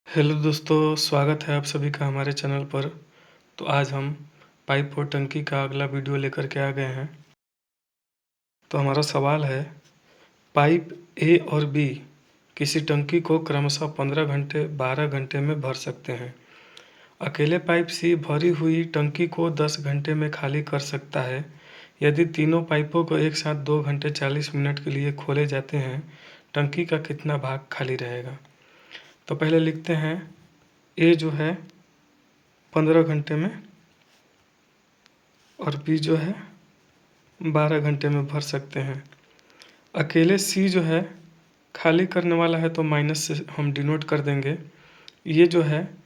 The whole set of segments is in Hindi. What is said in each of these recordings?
हेलो दोस्तों, स्वागत है आप सभी का हमारे चैनल पर। तो आज हम पाइप और टंकी का अगला वीडियो लेकर के आ गए हैं। तो हमारा सवाल है, पाइप ए और बी किसी टंकी को क्रमशः 15 घंटे 12 घंटे में भर सकते हैं। अकेले पाइप सी भरी हुई टंकी को 10 घंटे में खाली कर सकता है। यदि तीनों पाइपों को एक साथ 2 घंटे 40 मिनट के लिए खोले जाते हैं, टंकी का कितना भाग खाली रहेगा। तो पहले लिखते हैं, ए जो है 15 घंटे में और बी जो है 12 घंटे में भर सकते हैं। अकेले सी जो है खाली करने वाला है, तो माइनस से हम डिनोट कर देंगे। ये जो है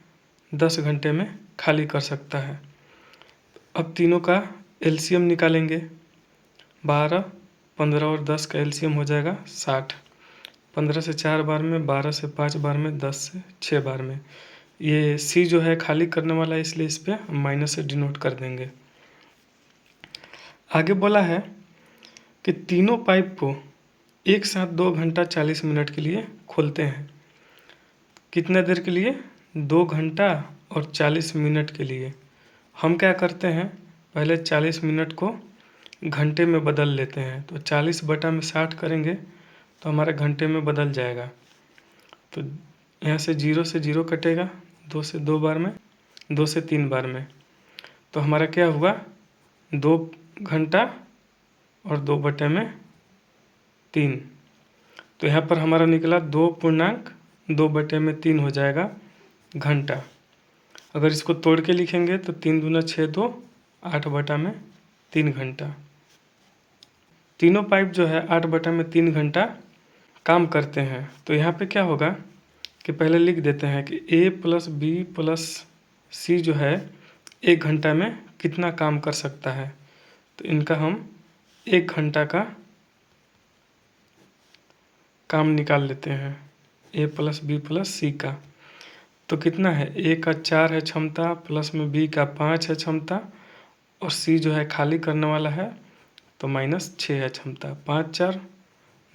10 घंटे में खाली कर सकता है। अब तीनों का एलसीएम निकालेंगे। 12, 15 और 10 का एलसीएम हो जाएगा 60। 15 से 4 बार में, 12 से 5 बार में, 10 से 6 बार में। ये सी जो है खाली करने वाला है, इसलिए इस पर हम माइनस से डिनोट कर देंगे। आगे बोला है कि तीनों पाइप को एक साथ 2 घंटा 40 मिनट के लिए खोलते हैं। कितना देर के लिए? 2 घंटा और 40 मिनट के लिए। हम क्या करते हैं, पहले 40 मिनट को घंटे में बदल लेते हैं। तो 40 बटा में 60 करेंगे तो हमारा घंटे में बदल जाएगा। तो यहाँ से 0 से 0 कटेगा, 2 से 2 बार में, 2 से 3 बार में। तो हमारा क्या हुआ, 2 घंटा और 2/3। तो यहाँ पर हमारा निकला 2.2/3 हो जाएगा घंटा। अगर इसको तोड़ के लिखेंगे तो 3 दूना 6, 2 8/3 घंटा। तीनों पाइप जो है 8/3 घंटा काम करते हैं। तो यहाँ पे क्या होगा कि पहले लिख देते हैं कि ए प्लस बी प्लस सी जो है 1 घंटा में कितना काम कर सकता है। तो इनका हम 1 घंटा का काम निकाल लेते हैं, ए प्लस बी प्लस सी का। तो कितना है, ए का 4 है क्षमता, प्लस में बी का 5 है क्षमता, और सी जो है खाली करने वाला है तो -6 है क्षमता। 5 4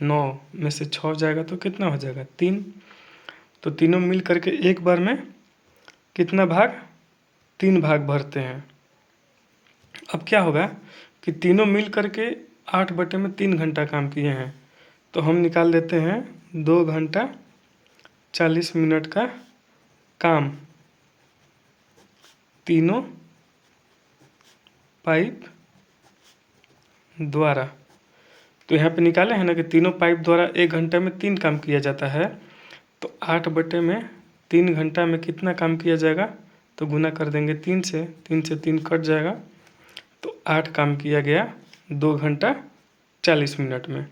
9 में से 6 जाएगा तो कितना हो जाएगा, 3। तो तीनों मिल करके एक बार में कितना भाग, 3 भाग भरते हैं। अब क्या होगा कि तीनों मिल करके 8/3 घंटा काम किए हैं। तो हम निकाल देते हैं 2 घंटा 40 मिनट का काम तीनों पाइप द्वारा। तो यहाँ पे निकाले हैं ना कि तीनों पाइप द्वारा 1 घंटे में 3 काम किया जाता है। तो 8/3 घंटा में कितना काम किया जाएगा, तो गुना कर देंगे 3 से, 3 से 3 कट जाएगा, तो 8 काम किया गया 2 घंटा 40 मिनट में।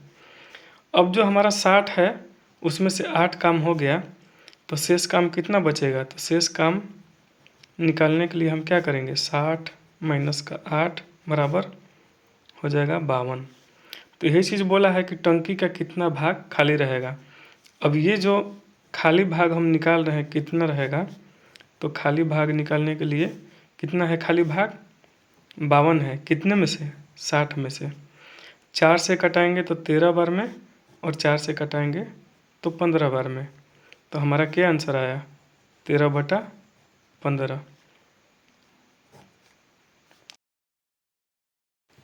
अब जो हमारा 60 है उसमें से 8 काम हो गया, तो शेष काम कितना बचेगा। तो शेष काम निकालने के लिए हम क्या करेंगे, 60 माइनस का 8 बराबर हो जाएगा 52। तो यही चीज़ बोला है कि टंकी का कितना भाग खाली रहेगा। अब ये जो खाली भाग हम निकाल रहे हैं कितना रहेगा, तो खाली भाग निकालने के लिए कितना है खाली भाग, 52 है। कितने में से, 60 में से। 4 से कटाएंगे तो 13 बार में, और 4 से कटाएंगे तो 15 बार में। तो हमारा क्या आंसर आया, 13/15।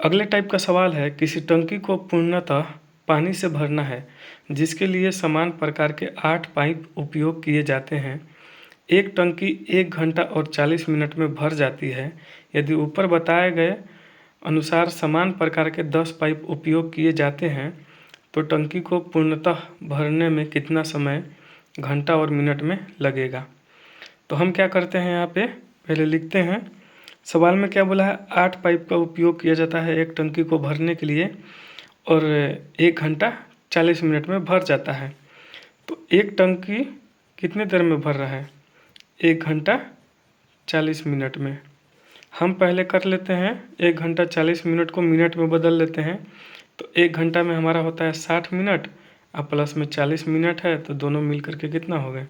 अगले टाइप का सवाल है, किसी टंकी को पूर्णतः पानी से भरना है जिसके लिए समान प्रकार के 8 पाइप उपयोग किए जाते हैं। एक टंकी 1 घंटा और 40 मिनट में भर जाती है। यदि ऊपर बताए गए अनुसार समान प्रकार के 10 पाइप उपयोग किए जाते हैं तो टंकी को पूर्णतः भरने में कितना समय घंटा और मिनट में लगेगा। तो हम क्या करते हैं, यहाँ पे पहले लिखते हैं। सवाल में क्या बोला है, 8 पाइप का उपयोग किया जाता है एक टंकी को भरने के लिए, और 1 घंटा 40 मिनट में भर जाता है। तो एक टंकी कितने देर में भर रहा है, 1 घंटा 40 मिनट में। हम पहले कर लेते हैं 1 घंटा 40 मिनट को मिनट में बदल लेते हैं। तो 1 घंटा में हमारा होता है 60 मिनट, और प्लस में 40 मिनट है, तो दोनों मिल करके कितना हो गए,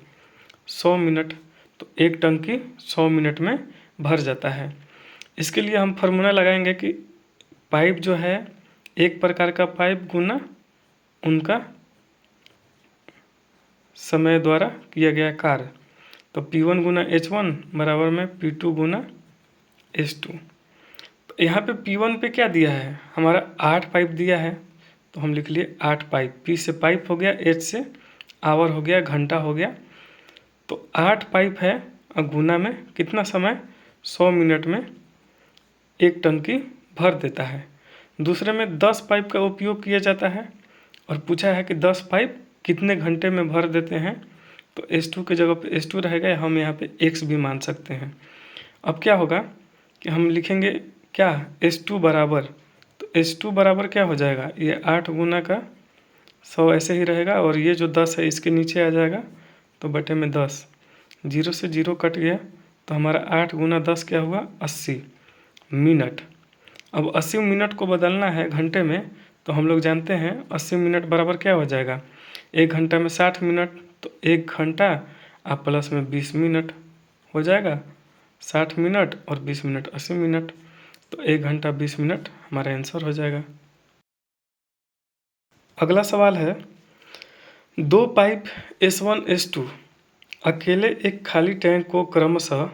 100 मिनट। तो एक टंकी 100 मिनट में भर जाता है। इसके लिए हम फार्मूला लगाएंगे कि पाइप जो है, एक प्रकार का पाइप गुना उनका समय द्वारा किया गया कार्य। तो P1 गुना H1 बराबर में P2 गुना H2। तो यहाँ पे P1 पे क्या दिया है, हमारा 8 पाइप दिया है, तो हम लिख लिए 8 पाइप। P से पाइप हो गया, H से आवर हो गया, घंटा हो गया। तो 8 पाइप है और गुना में कितना समय, 100 मिनट में एक टंकी भर देता है। दूसरे में 10 पाइप का उपयोग किया जाता है और पूछा है कि 10 पाइप कितने घंटे में भर देते हैं। तो S2 की जगह पे S2 रहेगा, हम यहाँ पे X भी मान सकते हैं। अब क्या होगा कि हम लिखेंगे क्या, S2 बराबर, तो S2 बराबर क्या हो जाएगा, ये 8 गुना का 100 ऐसे ही रहेगा और ये जो 10 है इसके नीचे आ जाएगा, तो बटे में 10, 0 से 0 कट गया, तो हमारा 8 गुना 10 क्या हुआ, 80 मिनट। अब 80 मिनट को बदलना है घंटे में, तो हम लोग जानते हैं 80 मिनट बराबर क्या हो जाएगा, एक घंटा में 60 मिनट, तो एक घंटा आप प्लस में 20 मिनट हो जाएगा, 60 मिनट और 20 मिनट 80 मिनट, तो एक घंटा 20 मिनट हमारा आंसर हो जाएगा। अगला सवाल है, दो पाइप S1 S2 अकेले एक खाली टैंक को क्रमशः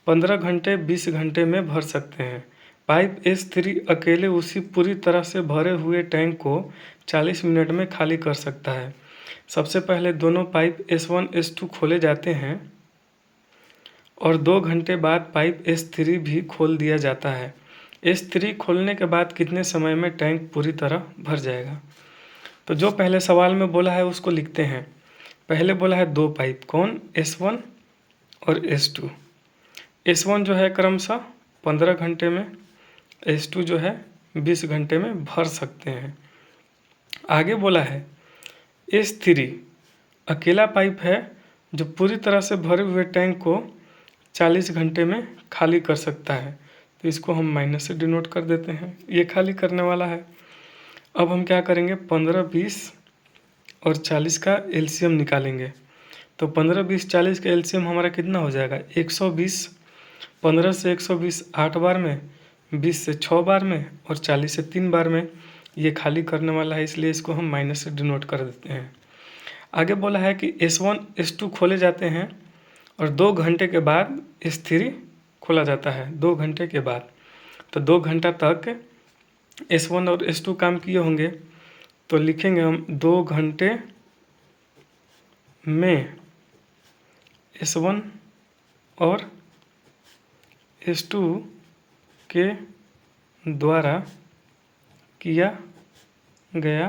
15 घंटे 20 घंटे में भर सकते हैं। पाइप S3 अकेले उसी पूरी तरह से भरे हुए टैंक को 40 मिनट में खाली कर सकता है। सबसे पहले दोनों पाइप S1 S2 खोले जाते हैं और 2 घंटे बाद पाइप S3 भी खोल दिया जाता है। S3 खोलने के बाद कितने समय में टैंक पूरी तरह भर जाएगा। तो जो पहले सवाल में बोला है उसको लिखते हैं। पहले बोला है दो पाइप, कौन, S1 और S2। S1 जो है क्रमशः 15 घंटे में, S2 जो है 20 घंटे में भर सकते हैं। आगे बोला है S3 अकेला पाइप है जो पूरी तरह से भरे हुए टैंक को 40 घंटे में खाली कर सकता है। तो इसको हम माइनस से डिनोट कर देते हैं, ये खाली करने वाला है। अब हम क्या करेंगे, 15, 20 और 40 का एलसीएम निकालेंगे। तो 15, 20, 40 का एलसीएम हमारा कितना हो जाएगा, 120। 15 से 120 8 बार में, 20 से 6 बार में और 40 से 3 बार में ये खाली करने वाला है, इसलिए इसको हम माइनस से डिनोट कर देते हैं। आगे बोला है कि S1 S2 खोले जाते हैं और 2 घंटे के बाद S3 खोला जाता है, 2 घंटे के बाद। तो 2 घंटा तक S1 और S2 काम किए होंगे, तो लिखेंगे हम 2 घंटे में S1 और S2 के द्वारा किया गया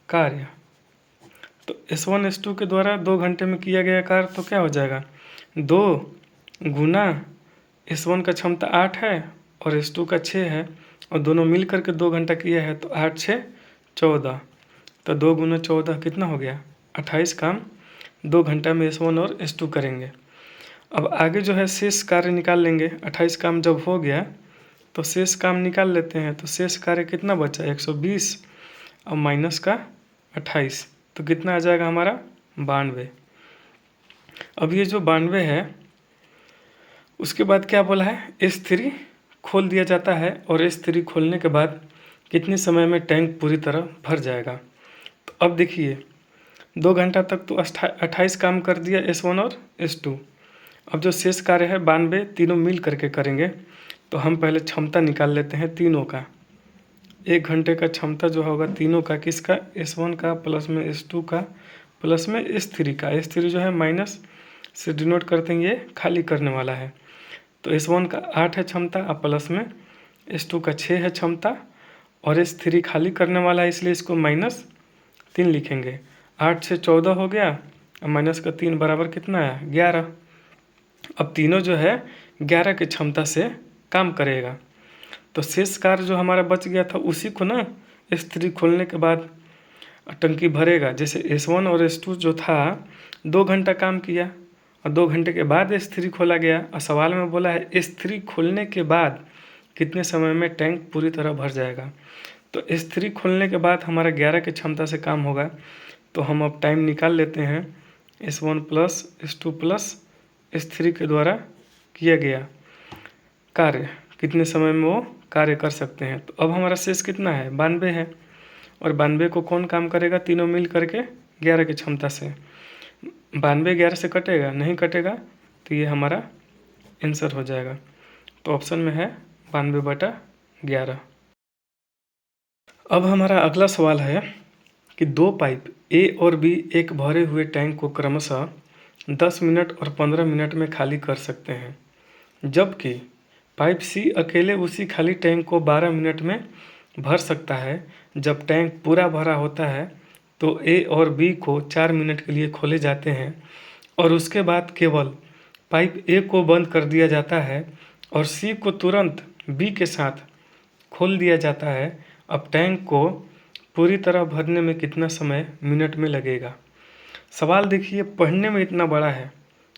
कार्य। तो S1 S2 के द्वारा 2 घंटे में किया गया कार्य, तो क्या हो जाएगा, 2 गुना S1 का क्षमता 8 है और S2 का 6 है और दोनों मिल करके 2 घंटा किया है, तो 8 6 14, तो 2 गुना 14 कितना हो गया, 28 काम 2 घंटा में S1 और S2 करेंगे। अब आगे जो है शेष कार्य निकाल लेंगे। 28 काम जब हो गया तो शेष काम निकाल लेते हैं। तो शेष कार्य कितना बचा, 120 और माइनस का 28, तो कितना आ जाएगा हमारा, 92। अब ये जो 92 है उसके बाद क्या बोला है, S3 खोल दिया जाता है और S3 खोलने के बाद कितने समय में टैंक पूरी तरह भर जाएगा। तो अब देखिए 2 घंटा तक तो 28 काम कर दिया S1 और S2। अब जो शेष कार्य है 92, तीनों मिल करके करेंगे। तो हम पहले क्षमता निकाल लेते हैं तीनों का। 1 घंटे का क्षमता जो होगा तीनों का, किसका, S1 का प्लस में S2 का प्लस में S3 का। S3 जो है माइनस से डिनोट करते हैं, ये खाली करने वाला है। तो S1 का 8 है क्षमता और प्लस में S2 का 6 है क्षमता और S3 खाली करने वाला है, इसलिए इसको -3 लिखेंगे। 8 से 14 हो गया और माइनस का 3 बराबर कितना है, 11। अब तीनों जो है 11 की क्षमता से काम करेगा। तो शेष कार्य जो हमारा बच गया था उसी को ना S3 खोलने के बाद टंकी भरेगा। जैसे S1 और S2 जो था 2 घंटा काम किया और 2 घंटे के बाद S3 खोला गया और सवाल में बोला है S3 खोलने के बाद कितने समय में टैंक पूरी तरह भर जाएगा। तो S3 खोलने के बाद हमारा 11 की क्षमता से काम होगा। तो हम अब टाइम निकाल लेते हैं, S1 plus S2 plus S3 के द्वारा किया गया कार्य कितने समय में वो कार्य कर सकते हैं। तो अब हमारा शेष कितना है, 92 है और 92 को कौन काम करेगा, तीनों मिल करके 11 की क्षमता से। 92 11 से कटेगा, नहीं कटेगा तो ये हमारा आंसर हो जाएगा। तो ऑप्शन में है 92/11। अब हमारा अगला सवाल है कि दो पाइप ए और बी एक भरे हुए टैंक को क्रमशः 10 मिनट और 15 मिनट में खाली कर सकते हैं, जबकि पाइप सी अकेले उसी खाली टैंक को 12 मिनट में भर सकता है। जब टैंक पूरा भरा होता है तो ए और बी को 4 मिनट के लिए खोले जाते हैं और उसके बाद केवल पाइप ए को बंद कर दिया जाता है और सी को तुरंत बी के साथ खोल दिया जाता है। अब टैंक को पूरी तरह भरने में कितना समय मिनट में लगेगा। सवाल देखिए, पढ़ने में इतना बड़ा है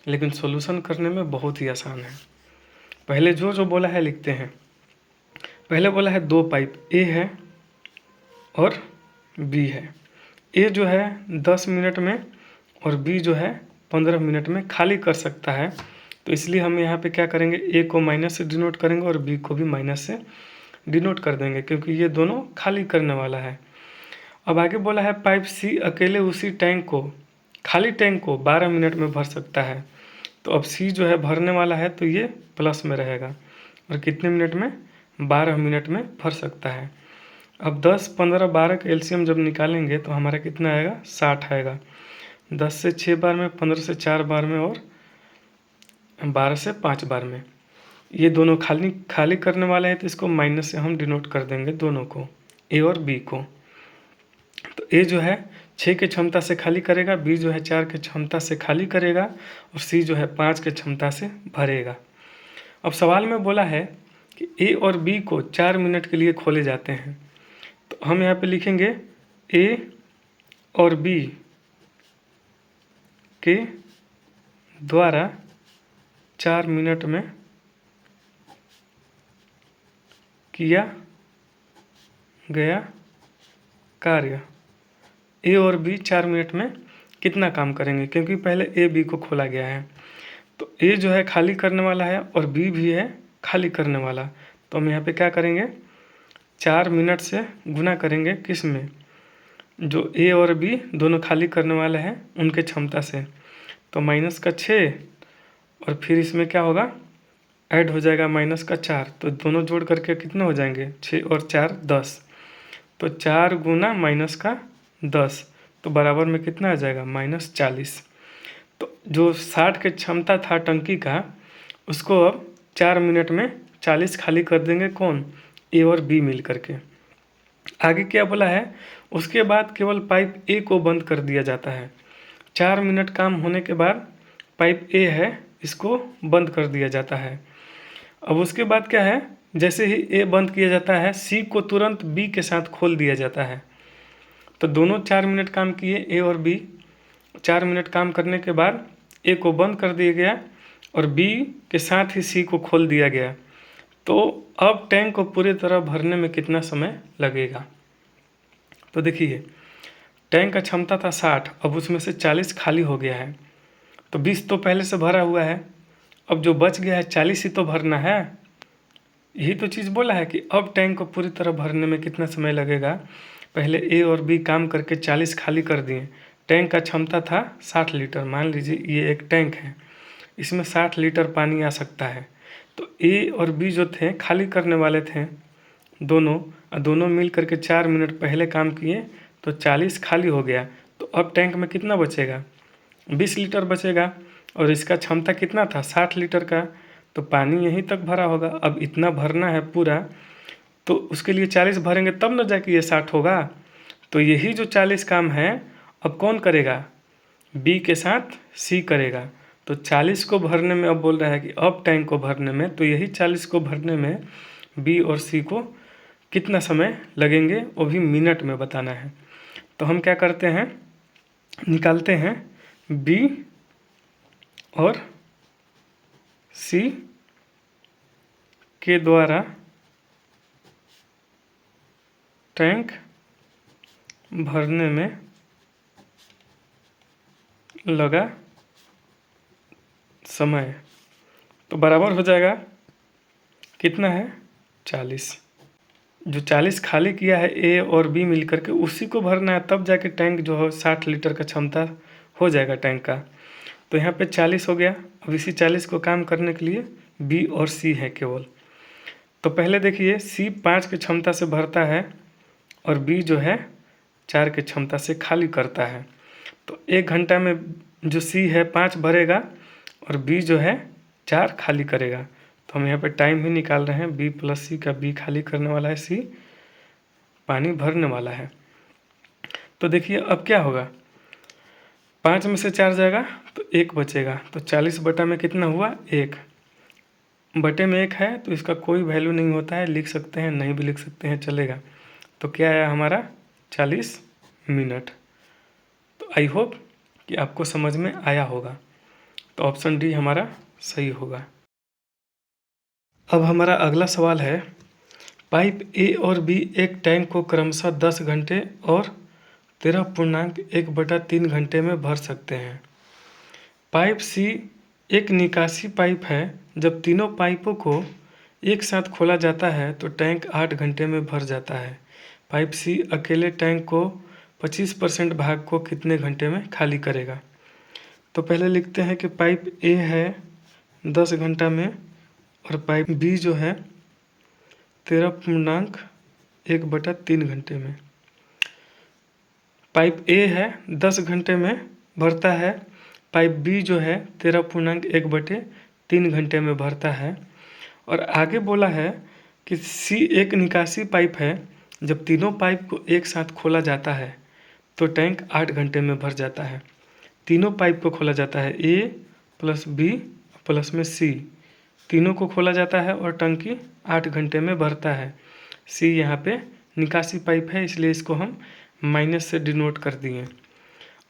लेकिन सॉल्यूशन करने में बहुत ही आसान है। पहले जो जो बोला है लिखते हैं। पहले बोला है दो पाइप ए है और बी है। ए जो है 10 मिनट में और बी जो है 15 मिनट में खाली कर सकता है, तो इसलिए हम यहाँ पे क्या करेंगे, ए को माइनस से डिनोट करेंगे और बी को भी माइनस से डिनोट कर देंगे क्योंकि ये दोनों खाली करने वाला है। अब आगे बोला है पाइप सी अकेले उसी टैंक को, खाली टैंक को 12 मिनट में भर सकता है। तो अब सी जो है भरने वाला है तो ये प्लस में रहेगा और कितने मिनट में, 12 मिनट में भर सकता है। अब 10, 15, 12 का एलसीएम जब निकालेंगे तो हमारा कितना आएगा, 60 आएगा। 10 से 6 बार में, 15 से 4 बार में और 12 से 5 बार में। ये दोनों खाली करने वाले हैं तो इसको माइनस से हम डिनोट कर देंगे दोनों को, ए और बी को। तो ए जो है 6 के क्षमता से खाली करेगा, बी जो है 4 के क्षमता से खाली करेगा और सी जो है 5 के क्षमता से भरेगा। अब सवाल में बोला है कि ए और बी को 4 मिनट के लिए खोले जाते हैं, तो हम यहाँ पे लिखेंगे ए और बी के द्वारा 4 मिनट में किया गया कार्य। ए और बी 4 मिनट में कितना काम करेंगे, क्योंकि पहले ए बी को खोला गया है। तो ए जो है खाली करने वाला है और बी भी है खाली करने वाला। तो हम यहाँ पे क्या करेंगे, 4 मिनट से गुना करेंगे किस में, जो ए और बी दोनों खाली करने वाले हैं उनके क्षमता से। तो माइनस का 6 और फिर इसमें क्या होगा, ऐड हो जाएगा माइनस का 4, तो दोनों जोड़ करके कितने हो जाएंगे, 6 और 4 10। तो 4 गुना माइनस का 10 तो बराबर में कितना आ जाएगा, -40। तो जो 60 के क्षमता था टंकी का, उसको अब 4 मिनट में 40 खाली कर देंगे, कौन, ए और बी मिल करके। आगे क्या बोला है, उसके बाद केवल पाइप ए को बंद कर दिया जाता है। 4 मिनट काम होने के बाद पाइप ए है इसको बंद कर दिया जाता है। अब उसके बाद क्या है, जैसे ही ए बंद किया जाता है सी को तुरंत बी के साथ खोल दिया जाता है। तो दोनों 4 मिनट काम किए, ए और बी। 4 मिनट काम करने के बाद ए को बंद कर दिया गया और बी के साथ ही सी को खोल दिया गया। तो अब टैंक को पूरी तरह भरने में कितना समय लगेगा। तो देखिए, टैंक का क्षमता था 60, अब उसमें से 40 खाली हो गया है, तो 20 तो पहले से भरा हुआ है। अब जो बच गया है 40 ही तो भरना है। यही तो चीज़ बोला है कि अब टैंक को पूरी तरह भरने में कितना समय लगेगा। पहले ए और बी काम करके 40 खाली कर दिए। टैंक का क्षमता था 60 लीटर, मान लीजिए ये एक टैंक है, इसमें 60 लीटर पानी आ सकता है। तो ए और बी जो थे खाली करने वाले थे दोनों मिल करके 4 मिनट पहले काम किए तो 40 खाली हो गया। तो अब टैंक में कितना बचेगा, 20 लीटर बचेगा और इसका क्षमता कितना था, 60 लीटर का, तो पानी यहीं तक भरा होगा। अब इतना भरना है पूरा, तो उसके लिए 40 भरेंगे तब न जाके ये 60 होगा। तो यही जो 40 काम है अब कौन करेगा, बी के साथ सी करेगा। तो 40 को भरने में, अब बोल रहा है कि अब टैंक को भरने में, तो यही 40 को भरने में बी और सी को कितना समय लगेंगे वो भी मिनट में बताना है। तो हम क्या करते हैं, निकालते हैं बी और सी के द्वारा टैंक भरने में लगा समय, तो बराबर हो जाएगा कितना है, 40। जो 40 खाली किया है ए और बी मिलकर के उसी को भरना है, तब जाके टैंक जो है 60 लीटर का क्षमता हो जाएगा टैंक का। तो यहाँ पे 40 हो गया। अब इसी 40 को काम करने के लिए बी और सी है केवल। तो पहले देखिए सी 5 की क्षमता से भरता है और बी जो है 4 की क्षमता से खाली करता है। तो 1 घंटा में जो सी है 5 भरेगा और बी जो है 4 खाली करेगा। तो हम यहाँ पे टाइम भी निकाल रहे हैं, बी प्लस सी का बी खाली करने वाला है, सी पानी भरने वाला है। तो देखिए अब क्या होगा, 5 में से 4 जाएगा तो 1 बचेगा। तो 40 बटा में कितना हुआ, 1 बटे में 1 है तो इसका कोई वैल्यू नहीं होता है, लिख सकते हैं नहीं भी लिख सकते हैं चलेगा। तो क्या आया हमारा 40 मिनट। तो आई होप कि आपको समझ में आया होगा। तो ऑप्शन डी हमारा सही होगा। अब हमारा अगला सवाल है, पाइप ए और बी एक टैंक को क्रमशः 10 घंटे और 13.1/3 घंटे में भर सकते हैं। पाइप सी एक निकासी पाइप है। जब तीनों पाइपों को एक साथ खोला जाता है तो टैंक 8 घंटे में भर जाता है। पाइप सी अकेले टैंक को 25% भाग को कितने घंटे में खाली करेगा। तो पहले लिखते हैं कि पाइप ए है 10 घंटा में और पाइप बी जो है 13.1/3 घंटे में। पाइप ए है 10 घंटे में भरता है, पाइप बी जो है 13.1/3 घंटे में भरता है। और आगे बोला है कि सी एक निकासी पाइप है। जब तीनों पाइप को एक साथ खोला जाता है तो टैंक 8 घंटे में भर जाता है। तीनों पाइप को खोला जाता है, ए प्लस बी प्लस में सी, तीनों को खोला जाता है और टंकी 8 घंटे में भरता है। सी यहाँ पे निकासी पाइप है इसलिए इसको हम माइनस से डिनोट कर दिए।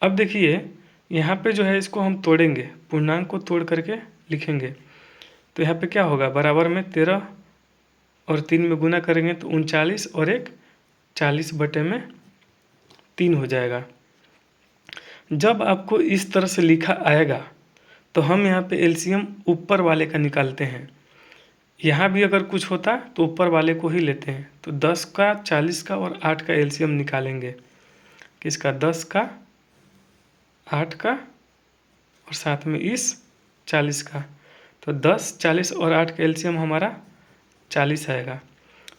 अब देखिए यहाँ पे जो है इसको हम तोड़ेंगे, पूर्णांक को तोड़ करके लिखेंगे। तो यहाँ पे क्या होगा, बराबर में 13 और 3 में गुना करेंगे तो 39 और 1 40/3 हो जाएगा। जब आपको इस तरह से लिखा आएगा तो हम यहाँ पे एलसीएम ऊपर वाले का निकालते हैं। यहाँ भी अगर कुछ होता तो ऊपर वाले को ही लेते हैं। तो 10 का, 40 का और 8 का एलसीएम निकालेंगे। किसका, 10 का, 8 का और साथ में इस 40 का। तो 10, 40 और 8 का एलसीएम हमारा 40 आएगा।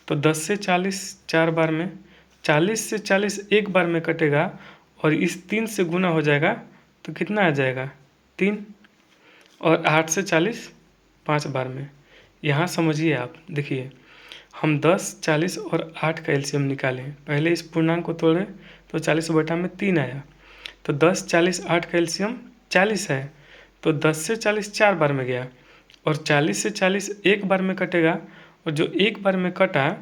तो 10 से 40 4 बार में, 40 से 40 एक बार में कटेगा और इस 3 से गुना हो जाएगा तो कितना आ जाएगा, 3। और 8 से 40 5 बार में। यहाँ समझिए आप, देखिए हम 10, 40 और 8 का एलसीएम निकालें। पहले इस पूर्णांक को तोड़े तो 40/3 आया। तो 10, 40, 8 का एलसीएम 40 है। तो 10 से 40 4 बार में गया और 40 से 40 एक बार में कटेगा और जो एक बार में कटा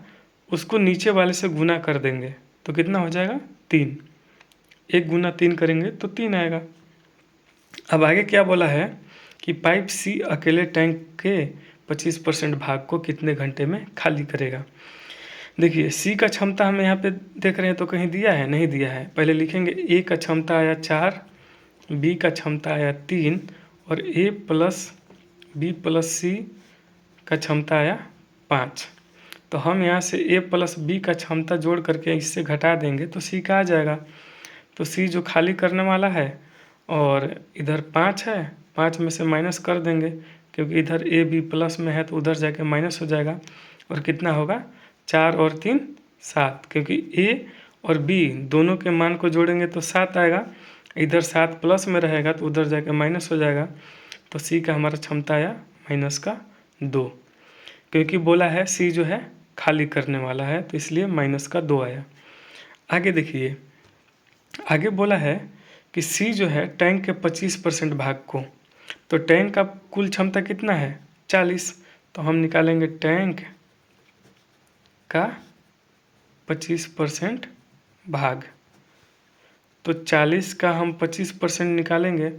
उसको नीचे वाले से गुना कर देंगे तो कितना हो जाएगा, 3। 1 गुना 3 करेंगे तो 3 आएगा। अब आगे क्या बोला है कि पाइप सी अकेले टैंक के 25% भाग को कितने घंटे में खाली करेगा। देखिए सी का क्षमता हमें यहाँ पे देख रहे हैं तो कहीं दिया है, नहीं दिया है। पहले लिखेंगे ए का क्षमता आया 4, बी का क्षमता आया 3 और ए प्लस बी प्लस सी का क्षमता आया 5। तो हम यहाँ से ए प्लस बी का क्षमता जोड़ करके इससे घटा देंगे तो सी का आ जाएगा। तो सी जो खाली करने वाला है और इधर 5 है, 5 में से माइनस कर देंगे क्योंकि इधर ए बी प्लस में है तो उधर जाके माइनस हो जाएगा। और कितना होगा, 4 और 3 7, क्योंकि ए और बी दोनों के मान को जोड़ेंगे तो 7 आएगा। इधर 7 प्लस में रहेगा तो उधर जाके माइनस हो जाएगा। तो सी का हमारा क्षमता आया -2, क्योंकि बोला है सी जो है खाली करने वाला है तो इसलिए -2 आया। आगे देखिए, आगे बोला है कि सी जो है टैंक के 25% भाग को, तो टैंक का कुल क्षमता कितना है, 40। तो हम निकालेंगे टैंक का 25% भाग। तो 40 का हम 25% निकालेंगे।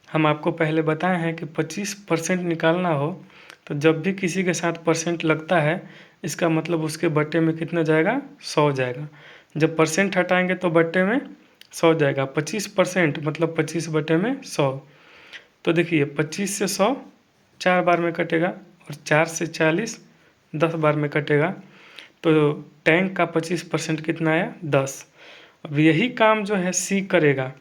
हम आपको पहले बताए हैं कि 25% निकालना हो तो जब भी किसी के साथ परसेंट लगता है इसका मतलब उसके बट्टे में कितना जाएगा, 100 जाएगा। जब परसेंट हटाएंगे तो बट्टे में 100 जाएगा। 25% मतलब 25/100। तो देखिए 25 से 100 4 बार में कटेगा और 4 से 40 10 बार में कटेगा। तो टैंक का 25% कितना आया, 10। अब यही काम जो है सी करेगा,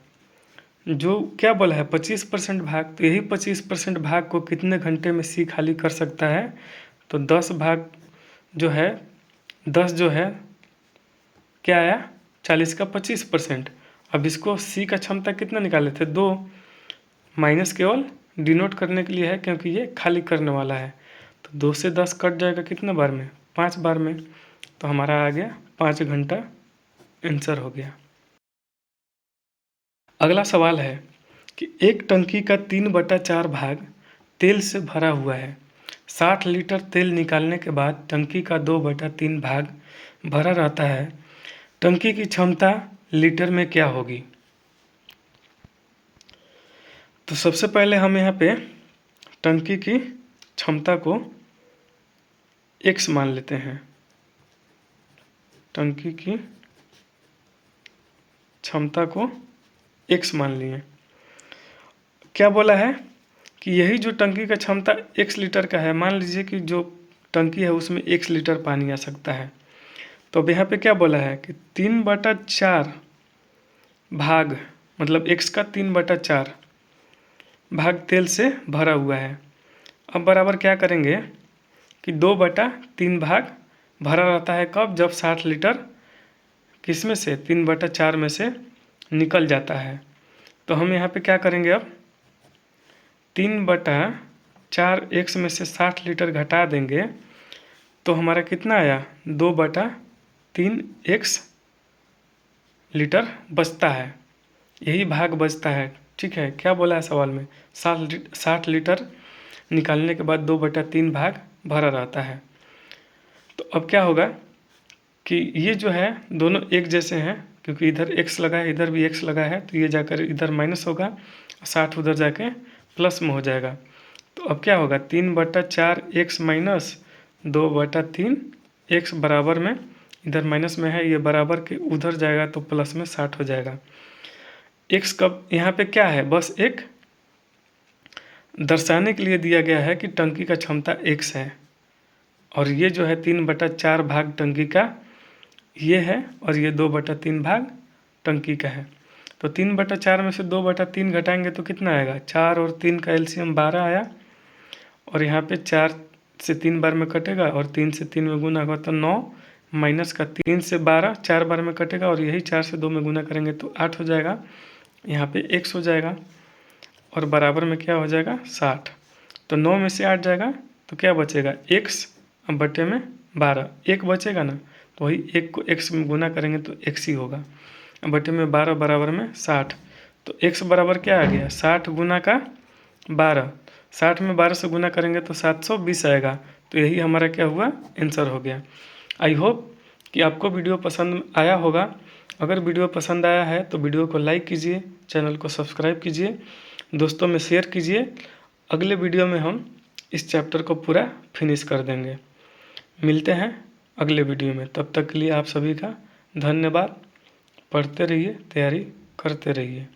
जो क्या बोला है 25% भाग, तो यही 25% भाग को कितने घंटे में सी खाली कर सकता है, तो 10 भाग जो है 10 जो है क्या आया 40 का 25%। अब इसको सी का क्षमता कितना निकाले थे 2, माइनस केवल डिनोट करने के लिए है क्योंकि ये खाली करने वाला है। तो 2 से 10 कट जाएगा कितने बार में, 5 बार में, तो हमारा आ गया 5 घंटा आंसर हो गया। अगला सवाल है कि एक टंकी का 3/4 भाग तेल से भरा हुआ है। 60 लीटर तेल निकालने के बाद टंकी का 2/3 भाग भरा रहता है। टंकी की क्षमता लीटर में क्या होगी। तो सबसे पहले हम यहाँ पे टंकी की क्षमता को x मान लेते हैं। टंकी की क्षमता को x मान लिए। क्या बोला है कि यही जो टंकी का क्षमता x लीटर का है, मान लीजिए कि जो टंकी है उसमें x लीटर पानी आ सकता है। तो अब यहाँ पे क्या बोला है कि 3/4 भाग, मतलब x का 3/4 भाग तेल से भरा हुआ है। अब बराबर क्या करेंगे कि 2/3 भाग भरा रहता है कब, जब 60 लीटर किस में से 3/4 में से निकल जाता है। तो हम यहाँ पे क्या करेंगे, अब 3/4 x में से 60 लीटर घटा देंगे तो हमारा कितना आया 2/3 x लीटर बचता है, यही भाग बचता है। ठीक है, क्या बोला है सवाल में 60 लीटर निकालने के बाद 2/3 भाग भरा रहता है। तो अब क्या होगा कि ये जो है दोनों एक जैसे हैं, क्योंकि इधर x लगा है इधर भी x लगा है, तो ये जाकर इधर माइनस होगा, 60 उधर जाके प्लस में हो जाएगा। तो अब क्या होगा 3/4 x माइनस 2/3 x बराबर में, इधर माइनस में है ये बराबर के उधर जाएगा तो प्लस में 60 हो जाएगा। x कब यहाँ पे क्या है, बस एक दर्शाने के लिए दिया गया है कि टंकी का क्षमता x है, और ये जो है 3/4 भाग टंकी का ये है, और ये 2/3 भाग टंकी का है। तो 3/4 में से 2/3 घटाएंगे तो कितना आएगा, 4 और 3 का एलसीएम 12 आया, और यहाँ पे 4 से 3 बार में कटेगा और 3 से 3 में गुना होगा तो 9, माइनस का 3 से 12 4 बार में कटेगा, और यही 4 से 2 में गुना करेंगे तो 8 हो जाएगा, यहाँ पे x हो जाएगा, और बराबर में क्या हो जाएगा 60। तो 9 में से 8 जाएगा तो क्या बचेगा x बटे में 12, 1 बचेगा ना, तो वही 1 को x में गुना करेंगे तो x ही होगा, बटे में 12 बराबर में 60। तो x बराबर क्या आ गया 60 गुना का 12, 60 में 12 से गुना करेंगे तो 720 आएगा। तो यही हमारा क्या हुआ आंसर हो गया। आई होप कि आपको वीडियो पसंद आया होगा। अगर वीडियो पसंद आया है तो वीडियो को लाइक कीजिए, चैनल को सब्सक्राइब कीजिए, दोस्तों में शेयर कीजिए। अगले वीडियो में हम इस चैप्टर को पूरा फिनिश कर देंगे। मिलते हैं अगले वीडियो में, तब तक के लिए आप सभी का धन्यवाद। पढ़ते रहिए, तैयारी करते रहिए।